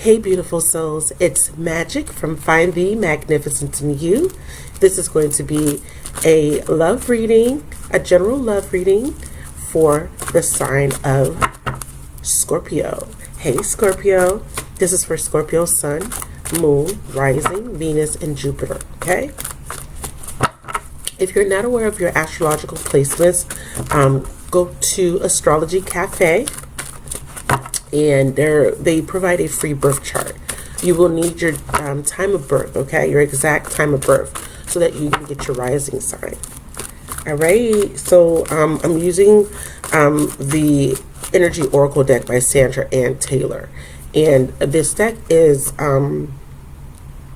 Hey beautiful souls, it's Magic from Find the Magnificent in You. This is going to be a love reading, a general love reading for the sign of Scorpio. Hey Scorpio, this is for Scorpio Sun, Moon, Rising, Venus, and Jupiter, okay? If you're not aware of your astrological placements, go to Astrology Cafe, and they provide a free birth chart. You will need your time of birth, okay, your exact time of birth, so that you can get your rising sign. All right, so I'm using the Energy Oracle deck by Sandra Ann Taylor, and this deck is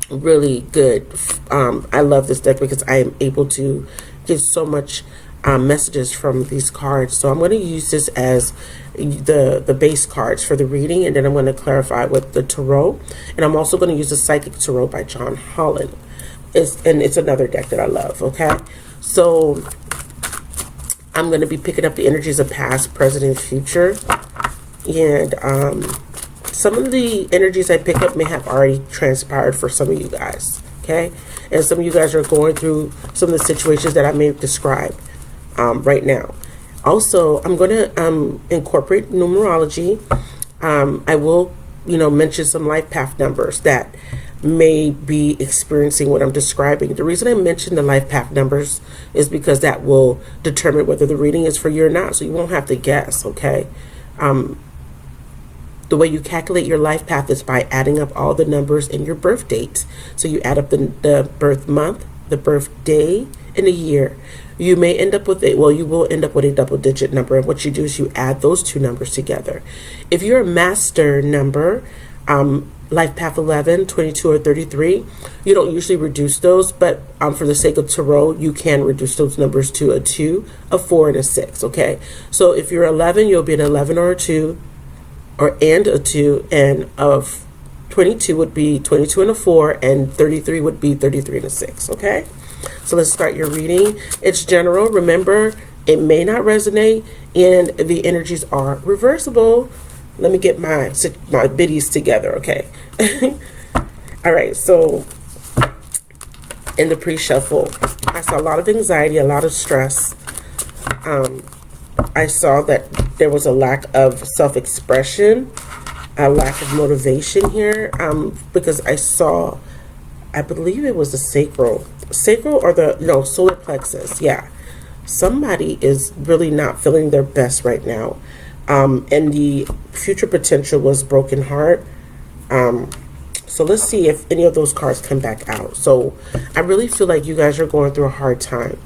really good. I love this deck because I am able to get so much messages from these cards. So I'm going to use this as the base cards for the reading, and then I'm going to clarify with the tarot, and I'm also going to use the Psychic Tarot by John Holland. It's another deck that I love. Okay, so I'm going to be picking up the energies of past, present, and future, and some of the energies I pick up may have already transpired for some of you guys. Okay, and some of you guys are going through some of the situations that I may describe right now. Also, I'm going to incorporate numerology. I will, mention some life path numbers that may be experiencing what I'm describing. The reason I mention the life path numbers is because that will determine whether the reading is for you or not, so you won't have to guess, okay? The way you calculate your life path is by adding up all the numbers in your birth date. So you add up the birth month, the birth day, and the year. You may end up with you will end up with a double-digit number, and what you do is you add those two numbers together. If you're a master number, life path 11, 22, or 33, you don't usually reduce those, but for the sake of tarot, you can reduce those numbers to a 2, a 4, and a 6, okay? So if you're 11, you'll be an 11 or a 2, and a 2, and of 22 would be 22 and a 4, and 33 would be 33 and a 6, okay? So let's start your reading. It's general. Remember, it may not resonate, and the energies are reversible. Let me get my biddies together, okay? All right, so in the pre-shuffle, I saw a lot of anxiety, a lot of stress. I saw that there was a lack of self-expression, a lack of motivation here, because I believe it was the sacral or the solar plexus. Yeah, somebody is really not feeling their best right now, and the future potential was broken heart. So let's see if any of those cards come back out. So I really feel like you guys are going through a hard time.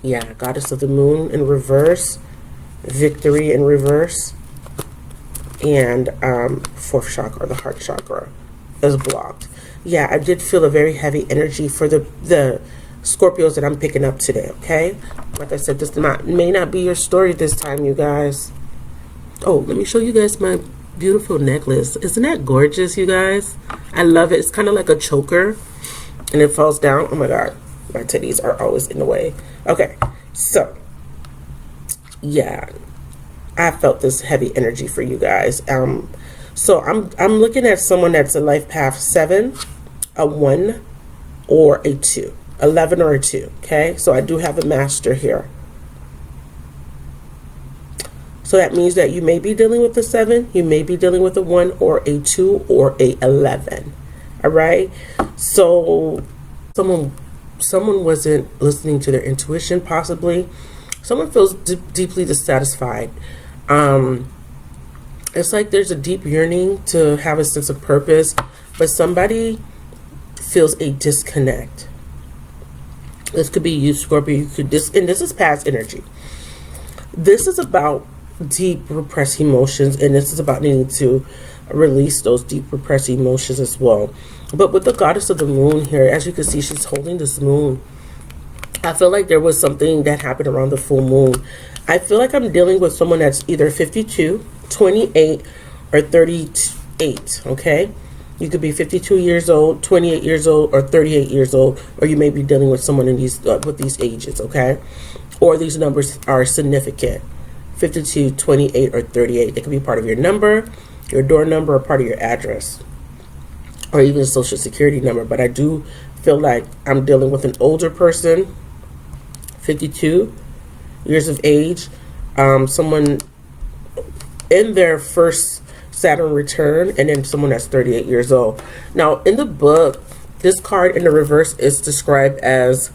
Yeah, Goddess of the Moon in reverse, Victory in reverse, and fourth chakra, the heart chakra, is blocked. Yeah, I did feel a very heavy energy for the Scorpios that I'm picking up today, okay? Like I said, this may not be your story this time, you guys. Oh, let me show you guys my beautiful necklace. Isn't that gorgeous, you guys? I love it. It's kind of like a choker, and it falls down. Oh my God, my titties are always in the way. Okay, so yeah, I felt this heavy energy for you guys. So I'm looking at someone that's a life path 7, a 1, or a 2, 11 or a 2. Okay, so I do have a master here. So that means that you may be dealing with a 7, you may be dealing with a 1 or a 2 or a 11. All right. So someone wasn't listening to their intuition, possibly. Someone feels deeply dissatisfied. It's like there's a deep yearning to have a sense of purpose, but somebody feels a disconnect. This could be you, Scorpio. And this is past energy. This is about deep repressed emotions, and this is about needing to release those deep repressed emotions as well. But with the Goddess of the Moon here, as you can see, she's holding this moon. I feel like there was something that happened around the full moon. I feel like I'm dealing with someone that's either 52, 28, or 38, okay? You could be 52 years old, 28 years old, or 38 years old, or you may be dealing with someone in these with these ages, okay? Or these numbers are significant, 52, 28, or 38. They could be part of your number, your door number, or part of your address, or even a social security number. But I do feel like I'm dealing with an older person, 52 years of age, someone in their first Saturn return, and then someone that's 38 years old. Now, in the book, this card in the reverse is described as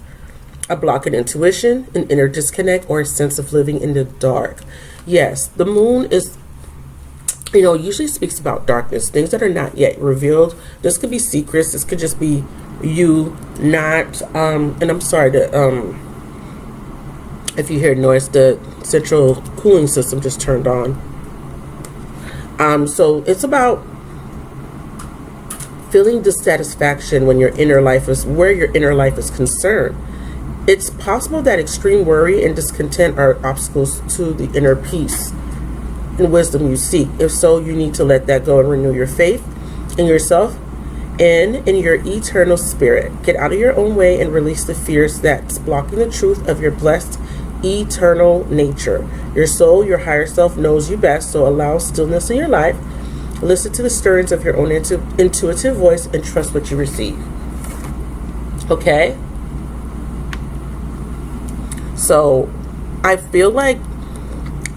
a block in intuition, an inner disconnect, or a sense of living in the dark. Yes, the moon is, usually speaks about darkness, things that are not yet revealed. This could be secrets. This could just be you not, and I'm sorry to, if you hear noise, the central cooling system just turned on. So it's about feeling dissatisfaction when your inner life is, where your inner life is concerned. It's possible that extreme worry and discontent are obstacles to the inner peace and wisdom you seek. If so, you need to let that go and renew your faith in yourself and in your eternal spirit. Get out of your own way and release the fears that's blocking the truth of your blessed eternal nature. Your soul, your higher self, knows you best, so allow stillness in your life. Listen to the stirrings of your own intuitive voice and trust what you receive. Okay? So, I feel like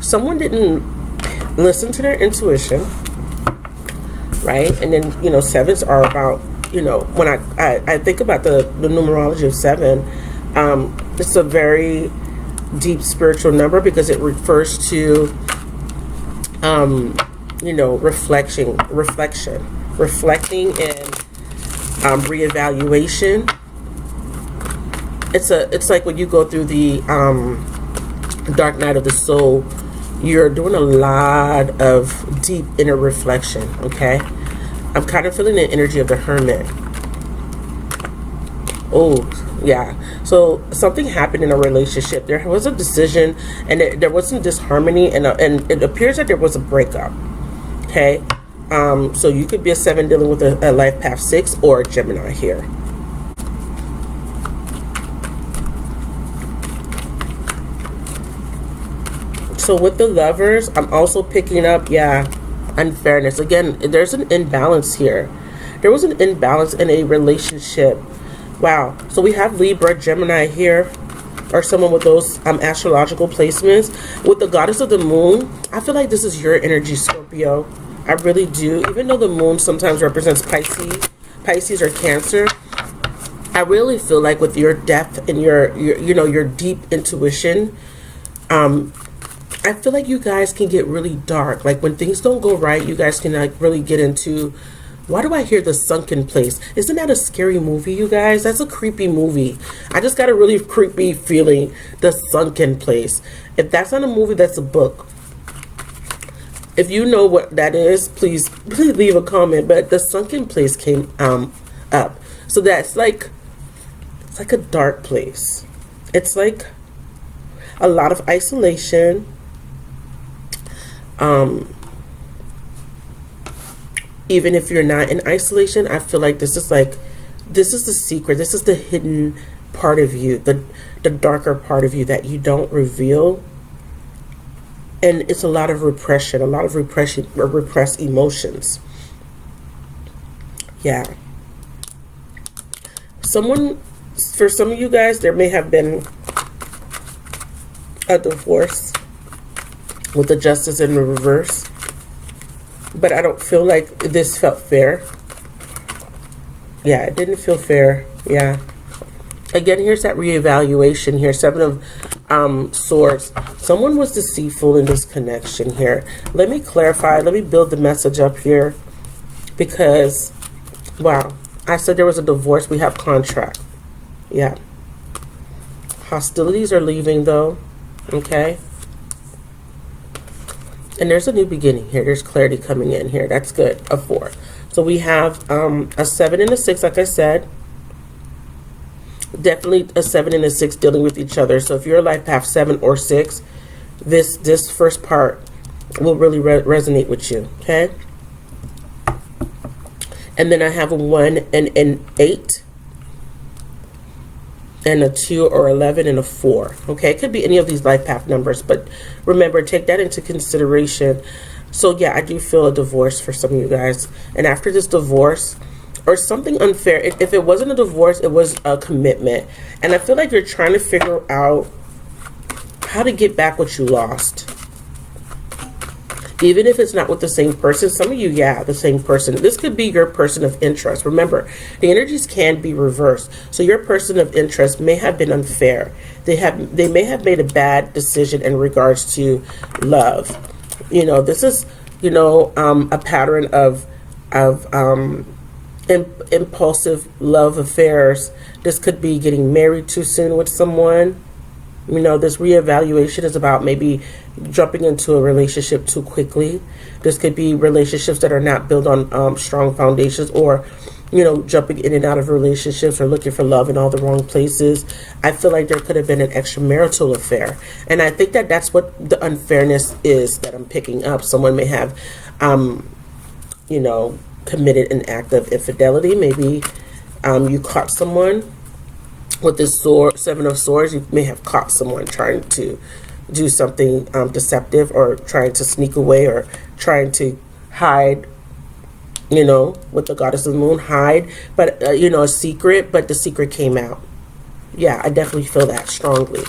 someone didn't listen to their intuition, right? And then, sevens are about, when I think about the numerology of 7, it's a very deep spiritual number because it refers to, reflecting and reevaluation. It's like when you go through the dark night of the soul, you're doing a lot of deep inner reflection. Okay, I'm kind of feeling the energy of the Hermit. Oh, yeah. So something happened in a relationship. There was a decision, and there was some disharmony, and it appears that there was a breakup. Okay, so you could be a 7 dealing with a life path 6 or a Gemini here. So with the Lovers, I'm also picking up, unfairness. Again, there's an imbalance here. There was an imbalance in a relationship. Wow. So we have Libra, Gemini here, or someone with those astrological placements. With the Goddess of the Moon, I feel like this is your energy, Scorpio. I really do. Even though the Moon sometimes represents Pisces or Cancer, I really feel like with your depth and your deep intuition, I feel like you guys can get really dark. Like when things don't go right, you guys can really get into, why do I hear the sunken place? Isn't that a scary movie, you guys? That's a creepy movie. I just got a really creepy feeling, the sunken place. If that's not a movie, that's a book. If you know what that is, please leave a comment. But the sunken place came up. So that's like, it's like a dark place. It's like a lot of isolation. Even if you're not in isolation, I feel like this is the secret. This is the hidden part of you, the darker part of you that you don't reveal. And it's a lot of repression, or repressed emotions. Yeah. For some of you guys, there may have been a divorce with the Justice in the reverse. But I don't feel like this felt fair. Yeah, it didn't feel fair. Yeah. Again, here's that reevaluation here. 7 of Swords. Someone was deceitful in this connection here. Let me clarify. Let me build the message up here. Because, wow. I said there was a divorce. We have contract. Yeah. Hostilities are leaving, though. Okay. And there's a new beginning here. There's clarity coming in here. That's good. A 4. So we have a 7 and a 6, like I said. Definitely a 7 and a 6 dealing with each other. So if you're a life path 7 or 6, this first part will really resonate with you. Okay. And then I have a 1 and an 8. And a 2 or 11 and a 4. Okay, it could be any of these life path numbers, but remember, take that into consideration. So yeah, I do feel a divorce for some of you guys. And after this divorce, or something unfair, if it wasn't a divorce, it was a commitment. And I feel like you're trying to figure out how to get back what you lost. Even if it's not with the same person. Some of you, yeah, the same person. This could be your person of interest. Remember, the energies can be reversed. So your person of interest may have been unfair. They may have made a bad decision in regards to love. You know, this is, you know, a pattern of impulsive love affairs. This could be getting married too soon with someone. You know, this reevaluation is about maybe jumping into a relationship too quickly. This could be relationships that are not built on strong foundations, or, you know, jumping in and out of relationships or looking for love in all the wrong places. I feel like there could have been an extramarital affair. And I think that that's what the unfairness is that I'm picking up. Someone may have, you know, committed an act of infidelity. Maybe you caught someone with this sword, Seven of Swords. You may have caught someone trying to do something deceptive, or trying to sneak away, or trying to hide, you know, with the Goddess of the Moon, hide, but, you know, a secret, but the secret came out. Yeah, I definitely feel that strongly.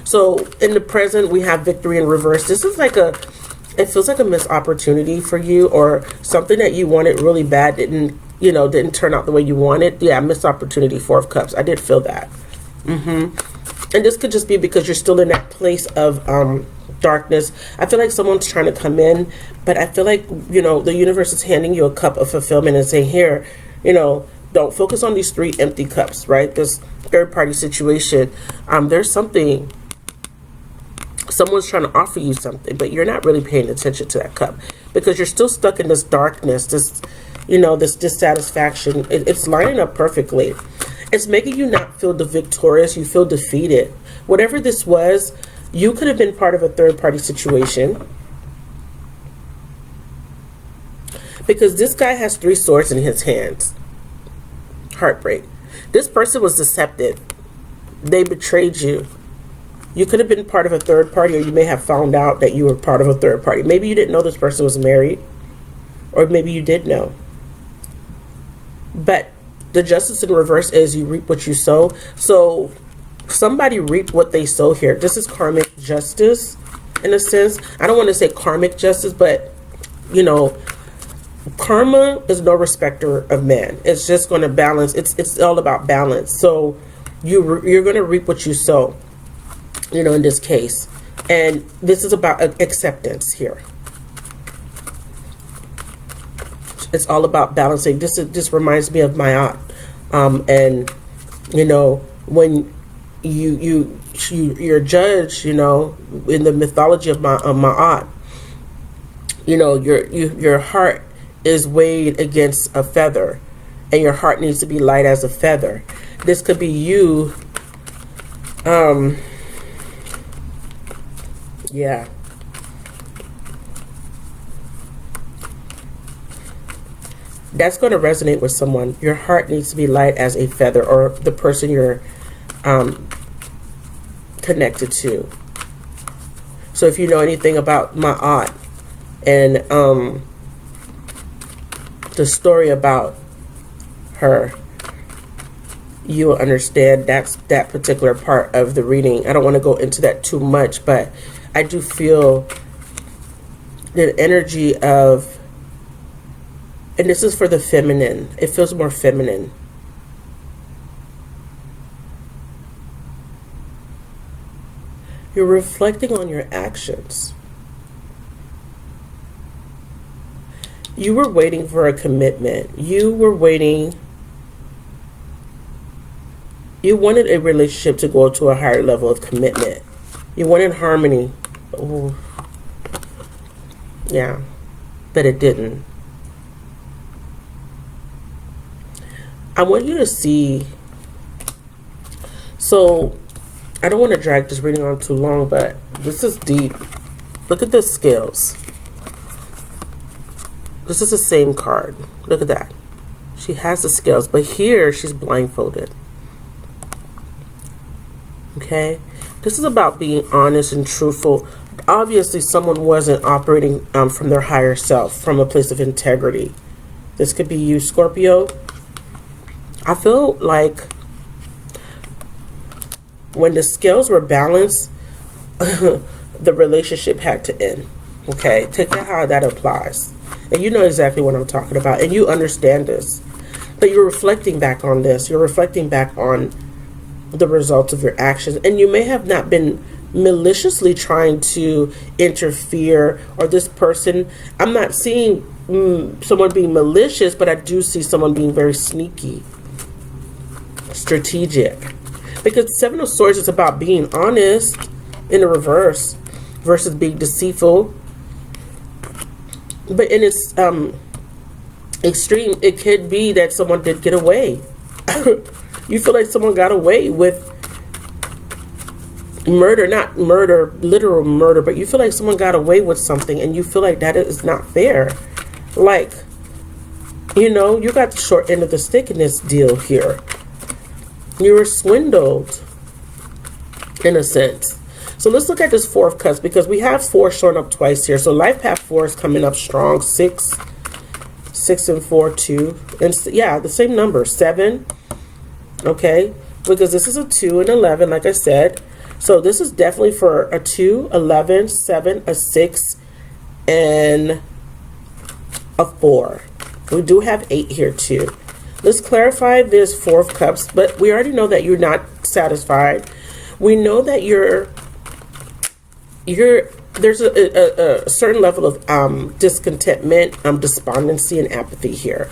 So in the present, we have victory in reverse. This is like it feels like a missed opportunity for you, or something that you wanted really bad didn't turn out the way you wanted. Yeah, missed opportunity, Four of Cups. I did feel that. And this could just be because you're still in that place of darkness. I feel like someone's trying to come in, but I feel like, you know, the universe is handing you a cup of fulfillment and saying, here, you know, don't focus on these 3 empty cups, right? This third party situation. There's something, someone's trying to offer you something, but you're not really paying attention to that cup, because you're still stuck in this darkness, this, you know, this dissatisfaction. It's lining up perfectly. It's making you not feel victorious. You feel defeated. Whatever this was, you could have been part of a third party situation, because this guy has 3 swords in his hands. Heartbreak. This person was deceptive. They betrayed you. You could have been part of a third party, or you may have found out that you were part of a third party. Maybe you didn't know this person was married, or maybe you did know. But the justice in reverse is you reap what you sow. So somebody reaped what they sow here. This is karmic justice in a sense. I don't want to say karmic justice, but, you know, karma is no respecter of man. It's just going to balance. It's all about balance. So you're going to reap what you sow, you know, in this case. And this is about acceptance here. It's all about balancing. This reminds me of my aunt. And, you know, when you're judged, you know, in the mythology of my aunt, you know, your heart is weighed against a feather, and your heart needs to be light as a feather. This could be you. Yeah. That's going to resonate with someone. Your heart needs to be light as a feather, or the person you're connected to. So if you know anything about my aunt and the story about her, you will understand that particular part of the reading. I don't want to go into that too much, but I do feel the energy of, and this is for the feminine. It feels more feminine. You're reflecting on your actions. You were waiting for a commitment. You were waiting. You wanted a relationship to go to a higher level of commitment. You wanted harmony. Ooh. Yeah, but it didn't. I want you to see, so I don't want to drag this reading on too long, but this is deep. Look at the scales. This is the same card. Look at that. She has the scales, but here she's blindfolded. Okay? This is about being honest and truthful Obviously someone wasn't operating from their higher self, from a place of integrity. This could be you, Scorpio. I feel like when the scales were balanced, the relationship had to end. Okay, take that how that applies. And you know exactly what I'm talking about. And you understand this. But you're reflecting back on this. You're reflecting back on the results of your actions. And you may have not been maliciously trying to interfere, or this person, I'm not seeing someone being malicious, but I do see someone being very sneaky, strategic. Because Seven of Swords is about being honest in the reverse versus being deceitful. But in its extreme, it could be that someone did get away. You feel like someone got away with murder, not murder, literal murder, but you feel like someone got away with something, and you feel like that is not fair. Like, you know, you got the short end of the stick in this deal here. You were swindled, in a sense. So let's look at this Four of Cups, because we have 4 showing up twice here. So life path 4 is coming up strong. 6 and 4, 2. And yeah, the same number, 7. Okay, because this is a 2 and 11, like I said. So this is definitely for a 2, 11, 7, a 6, and a 4. We do have 8 here too. Let's clarify this 4 of Cups, but we already know that you're not satisfied. We know that there's a certain level of discontentment, despondency, and apathy here.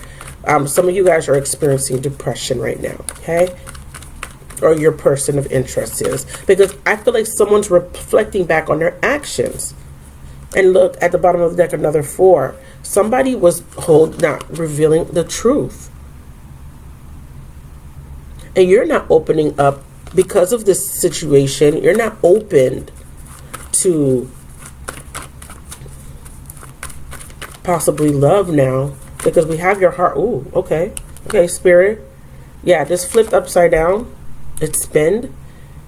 Some of you guys are experiencing depression right now, okay? Or your person of interest is. Because I feel like someone's reflecting back on their actions. And look, at the bottom of the deck, another 4. Somebody was not revealing the truth. And you're not opening up because of this situation. You're not open to possibly love now, because we have your heart. Ooh, okay. Okay, Spirit. Yeah, this flipped upside down. It's spin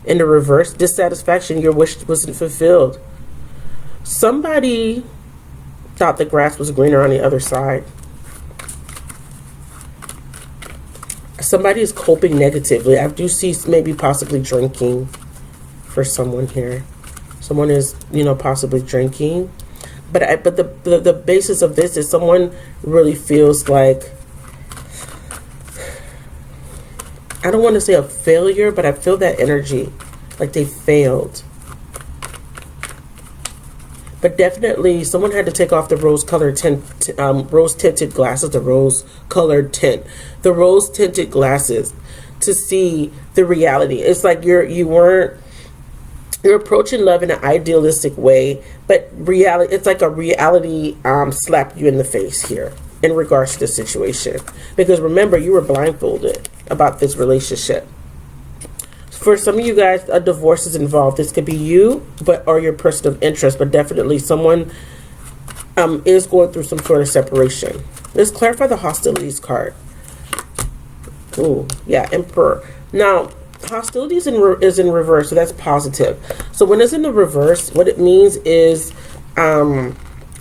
in the reverse. Dissatisfaction, your wish wasn't fulfilled. Somebody thought the grass was greener on the other side. Somebody is coping negatively. I do see maybe possibly drinking for someone here. Someone is, you know, possibly drinking. But the basis of this is someone really feels like, I don't want to say a failure, but I feel that energy, like they failed. But definitely someone had to take off the rose-colored rose-tinted glasses, the rose-colored tint, the rose-tinted glasses to see the reality. It's like you're approaching love in an idealistic way, but reality, it's like a reality slapped you in the face here in regards to the situation. Because remember, you were blindfolded about this relationship. For some of you guys, a divorce is involved. This could be you, or your person of interest, but definitely someone is going through some sort of separation. Let's clarify the hostilities card. Ooh, yeah, Emperor. Now, hostilities is in reverse, so that's positive. So when it's in the reverse, what it means is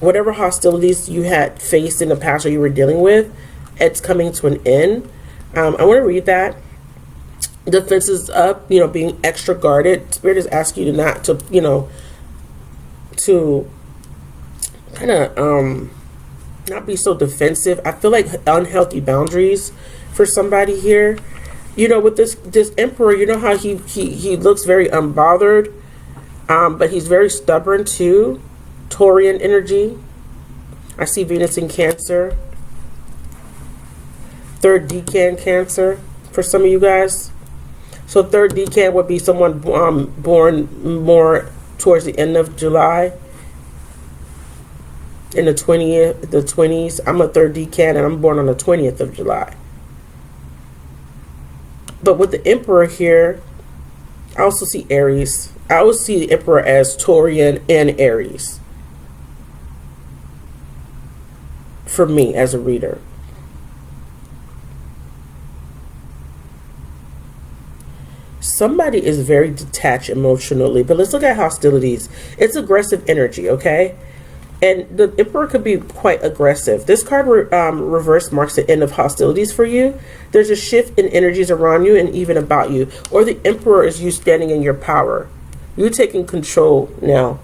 whatever hostilities you had faced in the past or you were dealing with, it's coming to an end. I want to read that. Defenses up, you know, being extra guarded. Spirit is asking you to not to, you know, to kind of not be so defensive. I feel like unhealthy boundaries for somebody here. You know, with this Emperor, you know how he looks very unbothered, but he's very stubborn too. Taurian energy. I see Venus in Cancer. 3rd decan Cancer for some of you guys. So 3rd decan would be someone born more towards the end of July, in the 20s. I'm a 3rd decan and I'm born on the 20th of July. But with the Emperor here, I also see Aries. I always see the Emperor as Taurian and Aries. For me, as a reader. somebody is very detached emotionally. But let's look at hostilities. It's aggressive energy, okay? And the Emperor could be quite aggressive. This card reverse marks the end of hostilities for you. There's a shift in energies around you and even about you. Or the Emperor is you standing in your power. You taking control now.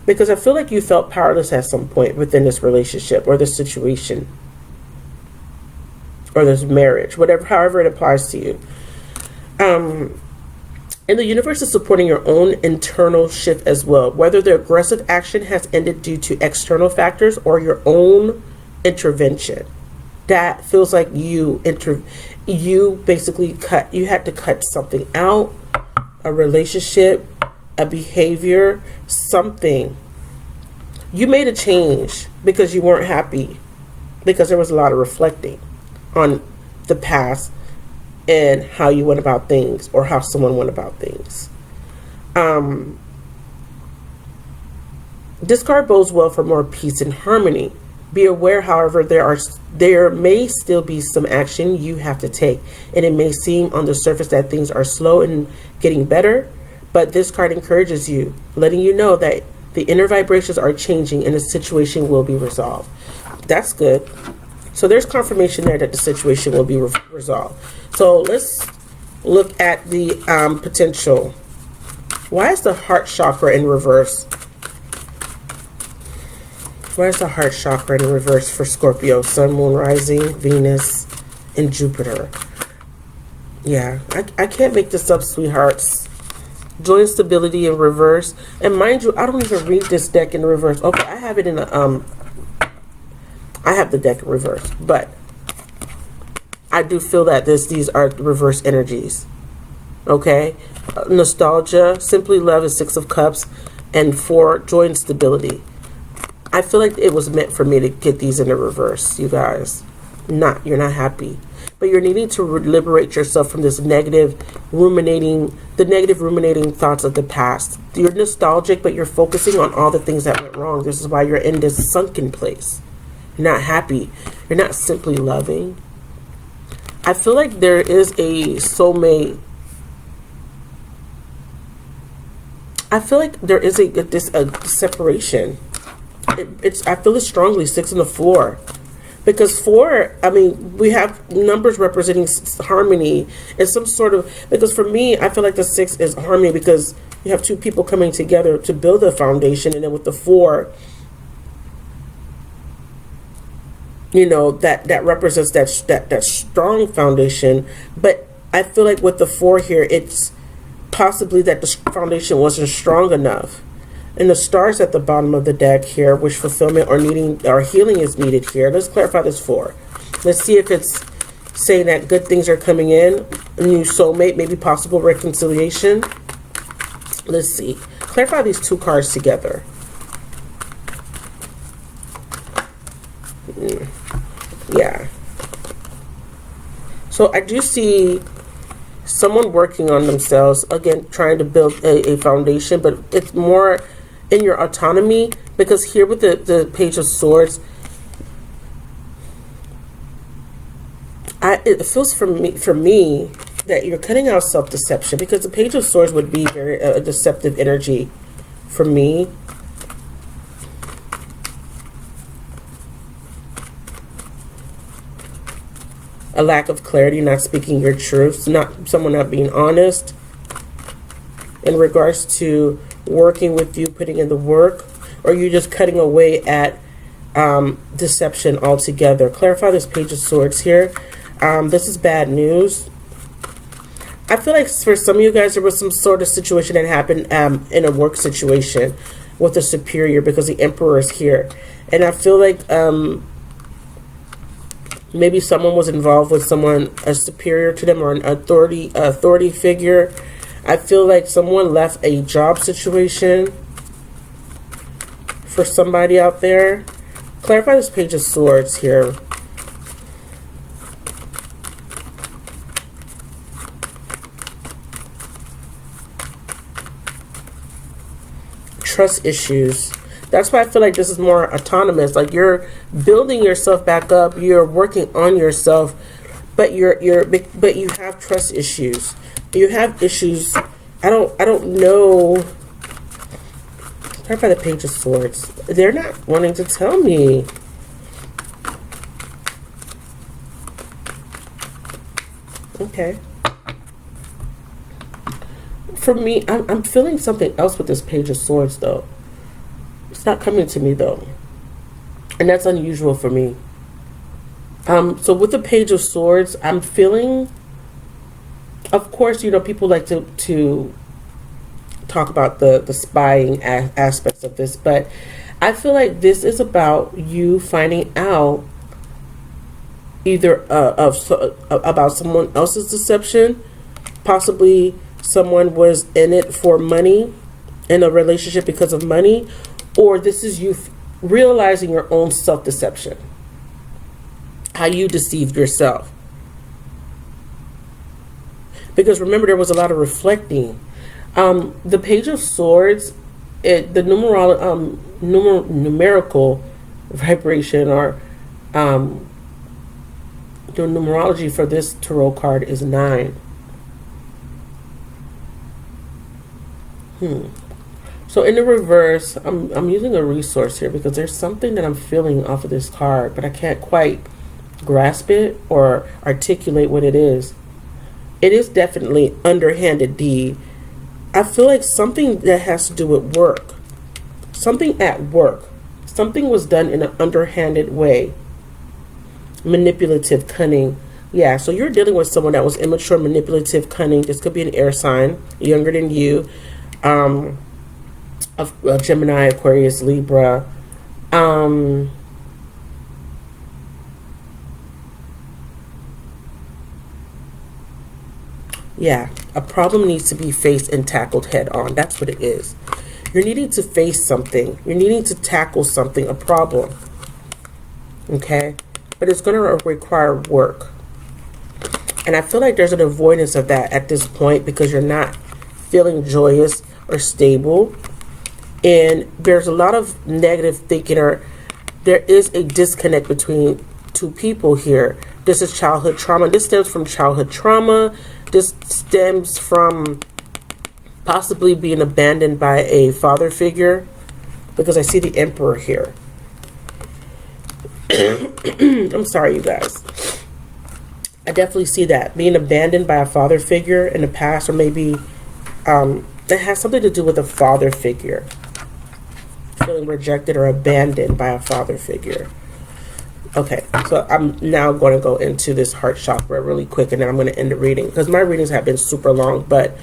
Because I feel like you felt powerless at some point within this relationship or this situation. Or this marriage. However it applies to you. And the universe is supporting your own internal shift as well. Whether the aggressive action has ended due to external factors or your own intervention. That feels like you basically had to cut something out. A relationship, a behavior, something. You made a change because you weren't happy. Because there was a lot of reflecting on the past and how you went about things or how someone went about things. This card bodes well for more peace and harmony. Be aware, however, there may still be some action you have to take, and it may seem on the surface that things are slow and getting better, but this card encourages you, letting you know that the inner vibrations are changing and the situation will be resolved. That's good. So there's confirmation there that the situation will be resolved. So let's look at the potential. Why is the heart chakra in reverse? Why is the heart chakra in reverse for Scorpio? Sun, Moon, Rising, Venus, and Jupiter. Yeah, I can't make this up, sweethearts. Joint stability in reverse. And mind you, I don't even read this deck in reverse. Okay, I have it in a I have the deck in reverse, but I do feel that these are reverse energies. Okay? Nostalgia, simply love is 6 of Cups, and 4, joy and stability. I feel like it was meant for me to get these in the reverse, you guys. You're not happy. But you're needing to liberate yourself from this negative ruminating thoughts of the past. You're nostalgic, but you're focusing on all the things that went wrong. This is why you're in this sunken place. You're not happy. You're not simply loving. I feel like there is a soulmate. I feel like there is a separation. I feel it strongly, 6 and a 4. Because 4, I mean, we have numbers representing harmony and some sort of, because for me, I feel like the 6 is harmony because you have two people coming together to build a foundation, and then with the 4, you know, that represents that strong foundation. But I feel like with the 4 here, it's possibly that the foundation wasn't strong enough. And the stars at the bottom of the deck here, which fulfillment or healing is needed here. Let's clarify this 4. Let's see if it's saying that good things are coming in, a new soulmate, maybe possible reconciliation. Let's see. Clarify these 2 cards together. Yeah. So I do see someone working on themselves, again, trying to build a foundation, but it's more in your autonomy, because here with the Page of Swords, it feels for me that you're cutting out self-deception, because the Page of Swords would be very a deceptive energy for me. A lack of clarity, not speaking your truth, someone not being honest in regards to working with you, putting in the work, or you just cutting away at deception altogether. Clarify this Page of Swords here. This is bad news. I feel like for some of you guys, there was some sort of situation that happened in a work situation with a superior, because the Emperor is here. And I feel like maybe someone was involved with someone, a superior to them, or an authority figure. I feel like someone left a job situation for somebody out there. Clarify this Page of Swords here. Trust issues. That's why I feel like this is more autonomous. Like you're building yourself back up. You're working on yourself, but you have trust issues. You have issues. I don't know. Right by the Page of Swords. They're not wanting to tell me. Okay. For me, I'm feeling something else with this Page of Swords, though. It's not coming to me, though. And that's unusual for me. So with the Page of Swords, I'm feeling... Of course, you know, people like to talk about the spying aspects of this, but I feel like this is about you finding out either about someone else's deception, possibly someone was in it for money, in a relationship because of money, or this is you realizing your own self-deception, how you deceived yourself. Because remember, there was a lot of reflecting. The Page of Swords, the numerical vibration, or the numerology for this tarot card is 9. So in the reverse, I'm using a resource here because there's something that I'm feeling off of this card, but I can't quite grasp it or articulate what it is. It is definitely underhanded deed. I feel like something that has to do with work. Something at work. Something was done in an underhanded way. Manipulative, cunning. Yeah, so you're dealing with someone that was immature, manipulative, cunning. This could be an air sign, younger than you. Gemini, Aquarius, Libra. Yeah, a problem needs to be faced and tackled head on. That's what it is. You're needing to face something. You're needing to tackle something, a problem. Okay? But it's going to require work. And I feel like there's an avoidance of that at this point because you're not feeling joyous or stable. And there's a lot of negative thinking, or there is a disconnect between two people here. This is childhood trauma. This stems from childhood trauma. This stems from possibly being abandoned by a father figure, because I see the Emperor here. I'm sorry, you guys. I definitely see that. Being abandoned by a father figure in the past, or maybe that has something to do with a father figure. Feeling rejected or abandoned by a father figure. Okay, so I'm now going to go into this heart chakra really quick, and then I'm going to end the reading because my readings have been super long, but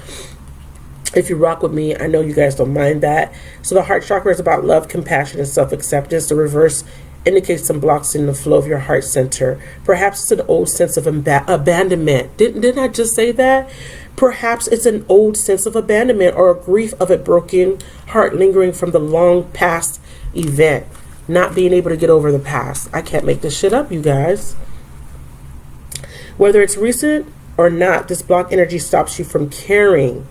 if you rock with me, I know you guys don't mind that. So the heart chakra is about love, compassion, and self-acceptance. The reverse indicates some blocks in the flow of your heart center. Perhaps it's an old sense of abandonment. Didn't I just say that? Perhaps it's an old sense of abandonment or a grief of a broken heart lingering from the long past event. Not being able to get over the past. I can't make this shit up, you guys. Whether it's recent or not, this block energy stops you from caring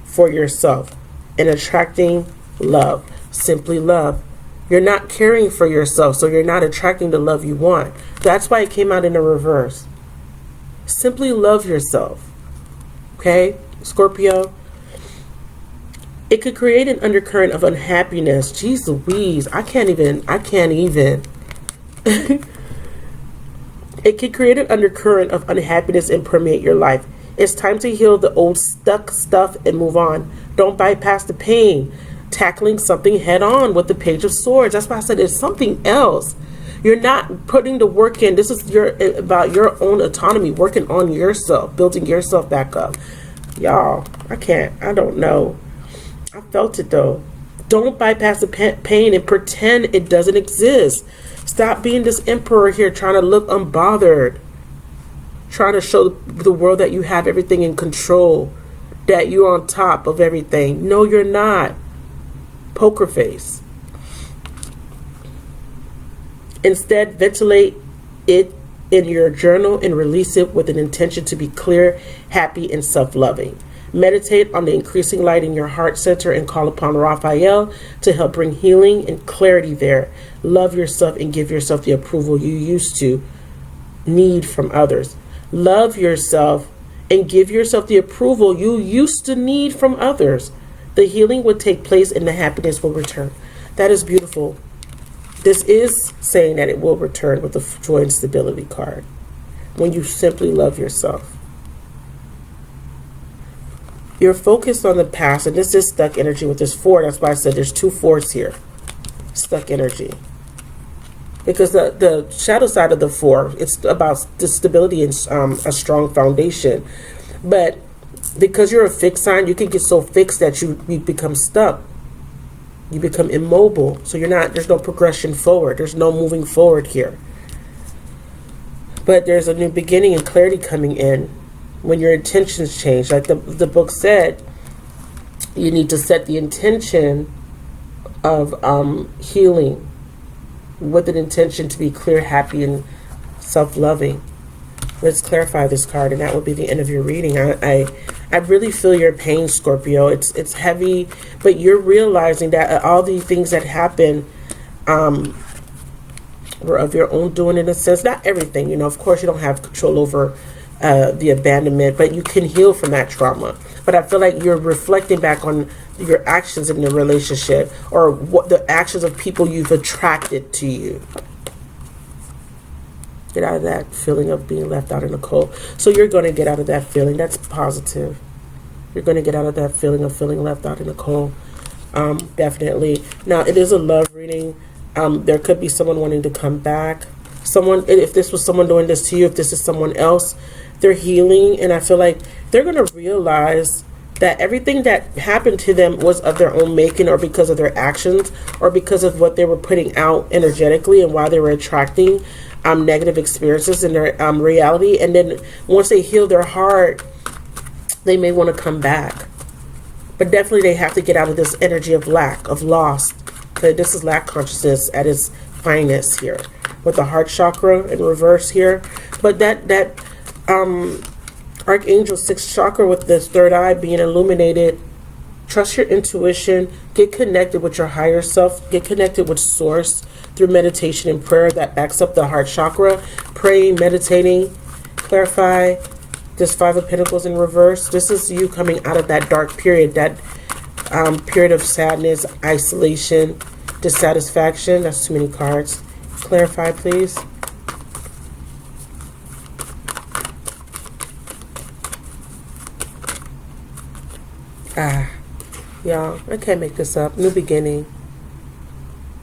for yourself and attracting love. Simply love. You're not caring for yourself, so you're not attracting the love you want. That's why it came out in the reverse. Simply love yourself. Okay, Scorpio? It could create an undercurrent of unhappiness. Jeez Louise, I can't even. It could create an undercurrent of unhappiness and permeate your life. It's time to heal the old stuck stuff and move on. Don't bypass the pain. Tackling something head on with the Page of Swords. That's why I said it's something else. You're not putting the work in. This is about your own autonomy, working on yourself, building yourself back up. Y'all, I don't know. I felt it though. Don't bypass the pain and pretend it doesn't exist. Stop being this emperor here trying to look unbothered. Trying to show the world that you have everything in control. That you're on top of everything. No, you're not. Poker face. Instead, ventilate it in your journal and release it with an intention to be clear, happy, and self-loving. Meditate on the increasing light in your heart center and call upon Raphael to help bring healing and clarity there. Love yourself and give yourself the approval you used to need from others. Love yourself and give yourself the approval you used to need from others. The healing would take place and the happiness will return. That is beautiful. This is saying that it will return with the joy and stability card when you simply love yourself. You're focused on the past, and this is stuck energy with this 4. That's why I said there's 2 4s here. Stuck energy. Because the shadow side of the 4, it's about the stability and a strong foundation. But because you're a fixed sign, you can get so fixed that you become stuck. You become immobile. So there's no progression forward. There's no moving forward here. But there's a new beginning and clarity coming in when your intentions change. Like the book said, you need to set the intention of healing with an intention to be clear, happy, and self-loving. Let's clarify this card, and that will be the end of your reading. I really feel your pain, Scorpio. It's heavy, but you're realizing that all the things that happen were of your own doing, in a sense. Not everything, of course you don't have control over the abandonment, but you can heal from that trauma. But I feel like you're reflecting back on your actions in the relationship, or what the actions of people you've attracted to you. Get out of that feeling of being left out in the cold. So you're going to get out of that feeling. That's positive. You're going to get out of that feeling of feeling left out in the cold. Definitely. Now, it is a love reading. There could be someone wanting to come back. If this was someone doing this to you, if this is someone else, they're healing. And I feel like they're going to realize that everything that happened to them was of their own making, or because of their actions, or because of what they were putting out energetically and why they were attracting negative experiences in their reality. And then once they heal their heart, they may want to come back. But definitely they have to get out of this energy of lack, of loss. Okay, this is lack consciousness at its finest here, with the heart chakra in reverse here. But that Archangel 6th chakra with this third eye being illuminated, trust your intuition, get connected with your higher self, get connected with source through meditation and prayer that backs up the heart chakra. Praying, meditating, clarify. This 5 of Pentacles in reverse. This is you coming out of that dark period, that period of sadness, isolation, dissatisfaction. That's too many cards. Clarify, please. Y'all, I can't make this up. New beginning.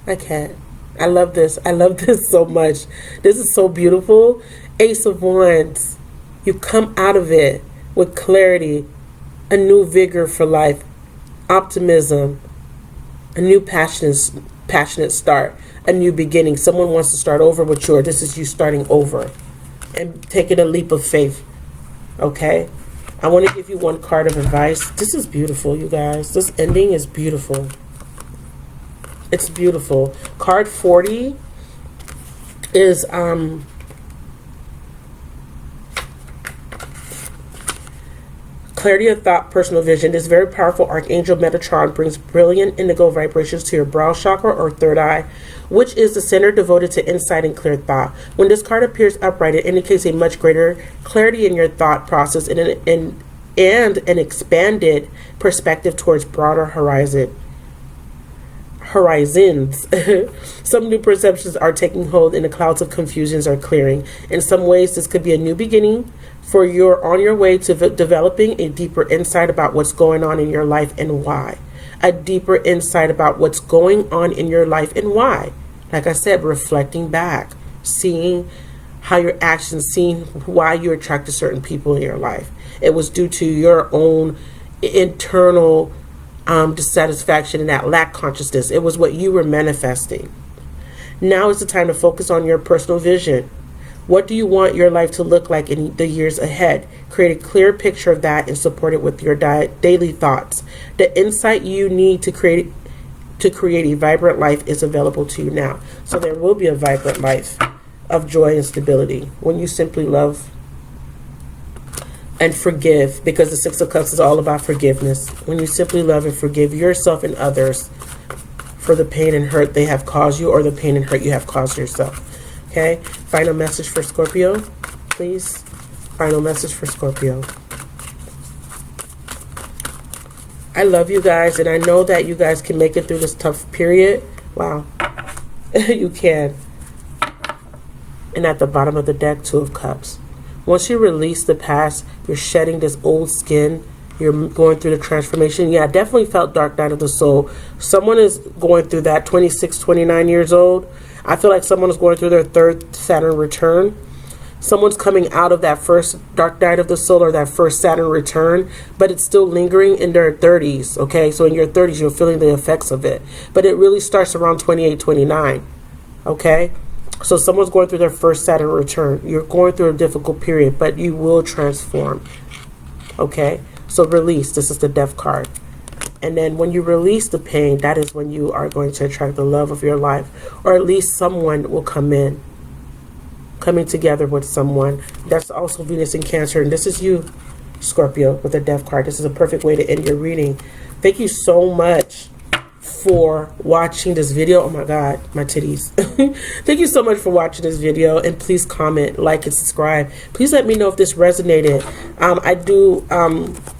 I can't. I love this. I love this so much. This is so beautiful. Ace of Wands. You come out of it with clarity, a new vigor for life, optimism, a new passionate start, a new beginning. Someone wants to start over with you, or this is you starting over and taking a leap of faith. Okay? I want to give you one card of advice. This is beautiful, you guys. This ending is beautiful. It's beautiful. Card 40 is clarity of thought, personal vision. This very powerful Archangel Metatron brings brilliant indigo vibrations to your brow chakra or third eye, which is the center devoted to insight and clear thought. When this card appears upright, it indicates a much greater clarity in your thought process and an expanded perspective towards broader horizons. Some new perceptions are taking hold and the clouds of confusions are clearing. In some ways, this could be a new beginning, for you're on your way to developing a deeper insight about what's going on in your life and why. A deeper insight about what's going on in your life and why. Like I said, reflecting back, seeing how your actions, seeing why you attracted certain people in your life. It was due to your own internal dissatisfaction and that lack consciousness. It was what you were manifesting. Now is the time to focus on your personal vision. What do you want your life to look like in the years ahead? Create a clear picture of that and support it with your daily thoughts. The insight you need to create a vibrant life is available to you now. So there will be a vibrant life of joy and stability when you simply love and forgive, because the 6 of Cups is all about forgiveness. When you simply love and forgive yourself and others for the pain and hurt they have caused you, or the pain and hurt you have caused yourself. Okay? Final message for Scorpio, please. Final message for Scorpio. I love you guys, and I know that you guys can make it through this tough period. Wow. You can. And at the bottom of the deck, Two of Cups. Once you release the past, you're shedding this old skin. You're going through the transformation. Yeah, I definitely felt dark night of the soul. Someone is going through that, 26, 29 years old. I feel like someone is going through their third Saturn return. Someone's coming out of that first dark night of the soul or that first Saturn return, but it's still lingering in their 30s, okay? So in your 30s, you're feeling the effects of it. But it really starts around 28, 29, okay? So someone's going through their first Saturn return. You're going through a difficult period, but you will transform. Okay? So release. This is the Death card. And then when you release the pain, that is when you are going to attract the love of your life. Or at least someone will come in. Coming together with someone. That's also Venus in Cancer. And this is you, Scorpio, with the Death card. This is a perfect way to end your reading. Thank you so much for watching this video. Oh my god, my titties. Thank you so much for watching this video, and please comment, like, and subscribe. Please let me know if this resonated. I do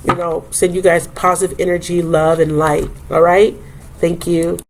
you know, send you guys positive energy, love, and light. All right, thank you.